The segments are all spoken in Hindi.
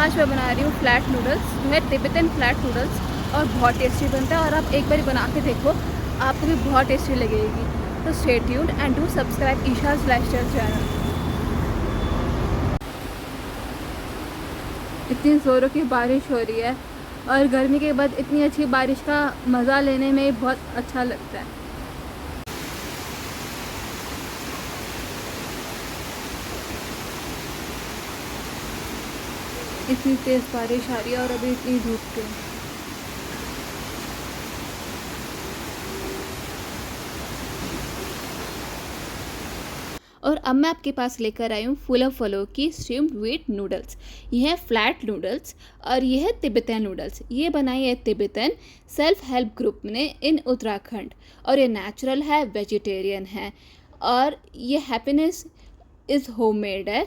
आज मैं बना रही हूँ फ्लैट नूडल्स, जो है तिब्बतन फ्लैट नूडल्स, और बहुत टेस्टी बनता है। और आप एक बार बना के देखो, आपको भी बहुत टेस्टी लगेगी। तो stay tuned and do subscribe Isha's lifestyle channel. इतनी ज़ोरों की बारिश हो रही है और गर्मी के बाद इतनी अच्छी बारिश का मज़ा लेने में बहुत अच्छा लगता है। इतनी तेज़ बारिश आ रही है और अभी इतनी धूप है। और अब मैं आपके पास लेकर आई हूँ फुल ऑफ फलो की स्टीम्ड व्हीट नूडल्स। ये है फ्लैट नूडल्स और ये है तिब्बतन नूडल्स। ये बनाई है तिब्बतन सेल्फ हेल्प ग्रुप ने इन उत्तराखंड, और ये नेचुरल है, वेजिटेरियन है, और ये हैप्पीनेस इज़ होममेड है,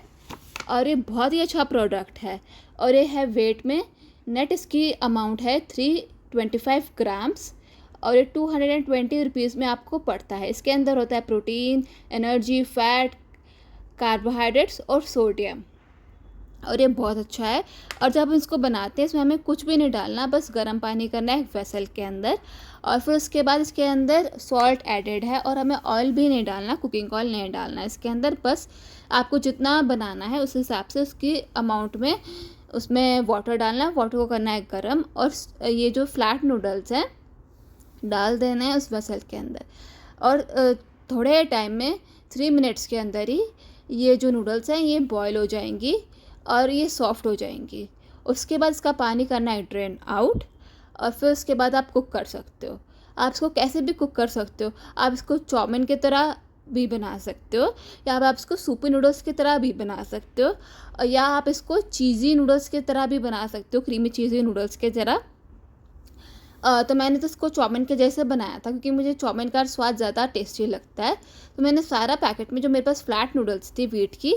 और ये बहुत ही अच्छा प्रोडक्ट है। और ये है वेट में, नेट इसकी अमाउंट है 325 ग्राम्स, और ये 220 रुपीज़ में आपको पड़ता है। इसके अंदर होता है प्रोटीन, एनर्जी, फैट, कार्बोहाइड्रेट्स और सोडियम, और ये बहुत अच्छा है। और जब हम इसको बनाते हैं इसमें हमें कुछ भी नहीं डालना, बस गर्म पानी करना है एक वेसल के अंदर, और फिर उसके बाद इसके अंदर सॉल्ट एडेड है, और हमें ऑयल भी नहीं डालना, कुकिंग ऑयल नहीं डालना है इसके अंदर। बस आपको जितना बनाना है उस हिसाब से उसकी अमाउंट में उसमें वाटर डालना है, वाटर को करना है गर्म, और ये जो फ्लैट नूडल्स हैं डाल देना है उस वेसल के अंदर। और थोड़े टाइम में 3 मिनट्स के अंदर ही ये जो नूडल्स हैं ये बॉयल हो जाएंगी और ये सॉफ्ट हो जाएंगी। उसके बाद इसका पानी करना है ड्रेन आउट, और फिर उसके बाद आप कुक कर सकते हो। आप इसको कैसे भी कुक कर सकते हो। आप इसको चाउमीन की तरह भी बना सकते हो, या आप इसको सूपी नूडल्स की तरह भी बना सकते हो, या आप इसको चीज़ी नूडल्स की तरह भी बना सकते हो, क्रीमी चीज़ी नूडल्स की तरह। तो मैंने तो इसको चाउमीन के जैसे बनाया था, क्योंकि मुझे चाउमीन का स्वाद ज़्यादा टेस्टी लगता है। तो मैंने सारा पैकेट में जो मेरे पास फ्लैट नूडल्स थी व्हीट की,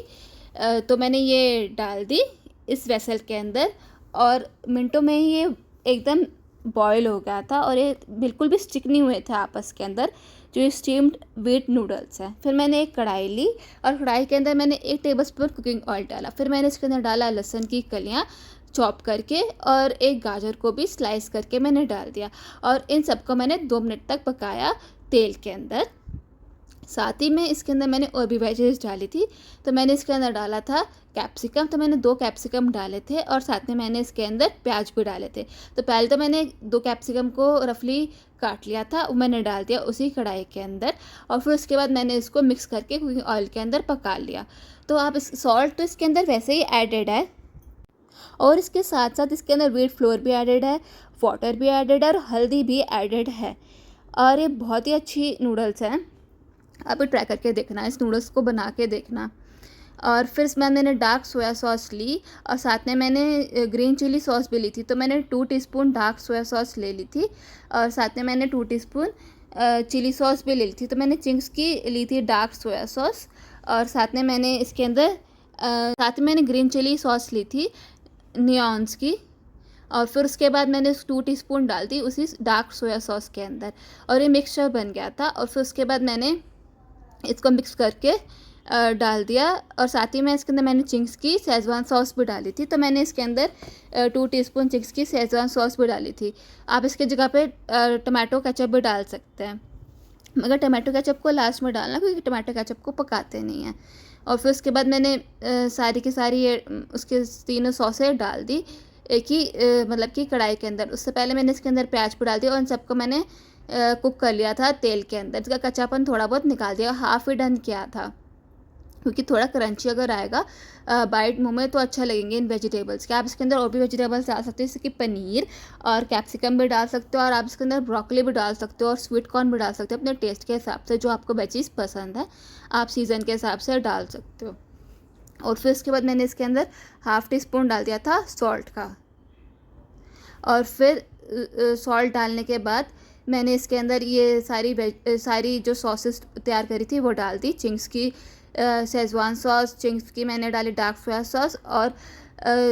तो मैंने ये डाल दी इस वेसल के अंदर, और मिनटों में ही ये एकदम बॉयल हो गया था, और ये बिल्कुल भी स्टिक नहीं हुए थे आपस के अंदर, जो ये स्टीम्ड व्हीट नूडल्स हैं। फिर मैंने एक कढ़ाई ली, और कढ़ाई के अंदर मैंने 1 टेबलस्पून कुकिंग ऑयल डाला। फिर मैंने इसके अंदर डाला लहसुन की कलियाँ चॉप करके, और एक गाजर को भी स्लाइस करके मैंने डाल दिया, और इन सबको मैंने 2 मिनट तक पकाया तेल के अंदर। साथ ही में इसके अंदर मैंने और भी वेजेस डाली थी। तो मैंने इसके अंदर डाला था कैप्सिकम, तो मैंने 2 कैप्सिकम डाले थे, और साथ में मैंने इसके अंदर प्याज भी डाले थे। तो पहले तो मैंने 2 कैप्सिकम को रफली काट लिया था, वो मैंने डाल दिया उसी कढ़ाई के अंदर, और फिर उसके बाद मैंने इसको मिक्स करके कुकिंग ऑयल के अंदर पका लिया। तो आप इस सॉल्ट तो इसके अंदर वैसे ही एडेड है, और इसके साथ साथ इसके अंदर व्हीट फ्लोर भी एडेड है, वाटर भी एडेड है, और हल्दी भी एडेड है, और ये बहुत ही अच्छी नूडल्स हैं। आप ट्राई करके देखना, इस नूडल्स को बना के देखना। और फिर इसमें मैंने डार्क सोया सॉस ली, और साथ में मैंने ग्रीन चिली सॉस भी ली थी। तो मैंने 2 टीस्पून डार्क सोया सॉस ले ली थी, और साथ में मैंने 2 टीस्पून चिली सॉस भी ले ली थी। तो मैंने चिंग्स की ली थी डार्क सोया सॉस, और साथ में मैंने इसके अंदर साथ में मैंने ग्रीन चिली सॉस ली थी नियॉन्स की, और फिर उसके बाद मैंने 2 टीस्पून डाल दी उसी डार्क सोया सॉस के अंदर, और ये मिक्सचर बन गया था। और फिर उसके बाद मैंने इसको मिक्स करके डाल दिया, और साथ ही में इसके अंदर मैंने चिंग्स की शेज़वान सॉस भी डाली थी। तो मैंने इसके अंदर 2 टीस्पून चिंग्स की शेज़वान सॉस भी डाली थी। आप इसके जगह पे टमाटो केचप भी डाल सकते हैं, मगर टमाटो केचप को लास्ट में डालना, क्योंकि टमाटो केचप को पकाते नहीं हैं। और फिर उसके बाद मैंने सारी की सारी ये उसके तीनों सॉसें डाल दी एक ही मतलब कि कढ़ाई के अंदर। उससे पहले मैंने इसके अंदर प्याज भी डाल दिया, और इन सबको मैंने कुक कर लिया था तेल के अंदर। इसका कच्चापन थोड़ा बहुत निकाल दिया, हाफ़ ही डन किया था, क्योंकि थोड़ा क्रंची अगर आएगा बाइट मुंह में तो अच्छा लगेंगे इन वेजिटेबल्स के। आप इसके अंदर और भी वेजिटेबल्स डाल सकते हो, जैसे कि पनीर और कैप्सिकम भी डाल सकते हो, और आप इसके अंदर ब्रोकली भी डाल सकते हो, और स्वीट कॉर्न भी डाल सकते हो अपने टेस्ट के हिसाब से। जो आपको वेजीज पसंद है आप सीज़न के हिसाब से डाल सकते हो। और फिर उसके बाद मैंने इसके अंदर हाफ़ टी स्पून डाल दिया था सॉल्ट का, और फिर सॉल्ट डालने के बाद मैंने इसके अंदर ये सारी जो सॉसेस तैयार करी थी वो डाल दी। चिंग्स की शेज़वान सॉस, चिंग्स की मैंने डाली डार्क सोया सॉस, और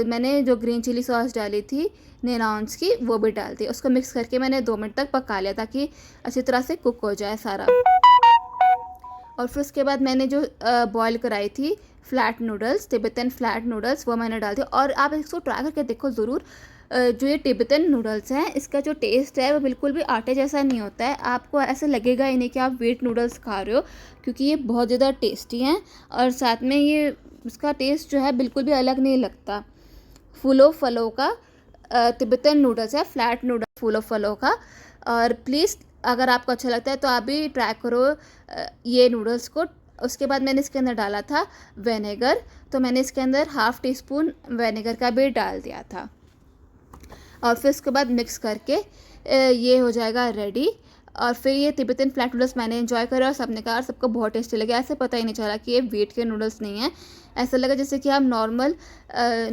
मैंने जो ग्रीन चिली सॉस डाली थी नियॉन्स की वो भी डाल दी। उसको मिक्स करके मैंने 2 मिनट तक पका लिया, ताकि अच्छी तरह से कुक हो जाए सारा। और फिर उसके बाद मैंने जो बॉयल कराई थी flat noodles, Tibetan flat noodles, वो मैंने डाल दिया। और आप इसको ट्राई करके देखो ज़रूर। जो ये तिब्बतन नूडल्स हैं, इसका जो टेस्ट है वो बिल्कुल भी आटे जैसा नहीं होता है। आपको ऐसा लगेगा ही नहीं कि आप व्हीट नूडल्स खा रहे हो, क्योंकि ये बहुत ज़्यादा टेस्टी हैं। और साथ में ये इसका टेस्ट जो है बिल्कुल भी अलग नहीं लगता। फूलो फलो का तिब्बतन नूडल्स है, फ्लैट नूडल फूलो फलो का। और प्लीज़ अगर आपको अच्छा लगता है तो आप भी ट्राई करो ये नूडल्स को। उसके बाद मैंने इसके अंदर डाला था विनेगर, तो मैंने इसके अंदर हाफ़ टी स्पून विनेगर का भी डाल दिया था। और फिर उसके बाद मिक्स करके ये हो जाएगा रेडी। और फिर ये तिब्बतन फ्लैट नूडल्स मैंने एंजॉय करा और सबने कहा, और सबको बहुत टेस्टी लगे। ऐसे पता ही नहीं चला कि ये व्हीट के नूडल्स नहीं हैं, ऐसा लगा जैसे कि आप नॉर्मल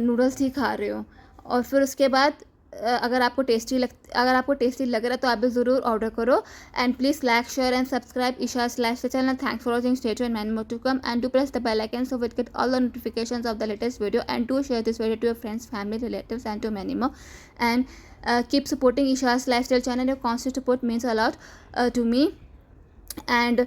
नूडल्स ही खा रहे हो। और फिर उसके बाद अगर आपको टेस्टी लग रहा है तो आप भी ज़रूर ऑर्डर करो। And please like, share and subscribe Isha's lifestyle channel. Thanks for watching. Stay tuned and more to come. And do press the bell icon so you get all the notifications of the latest video. And do share this video to your friends, family, relatives, and to many more. And keep supporting Isha's lifestyle channel. Your constant support means a lot to me. And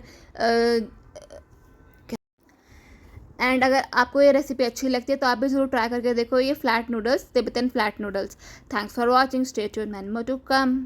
and अगर आपको ये रेसिपी अच्छी लगती है तो आप भी ज़रूर ट्राई करके देखो ये flat noodles, Tibetan flat noodles. Thanks for watching. Stay tuned and more to come.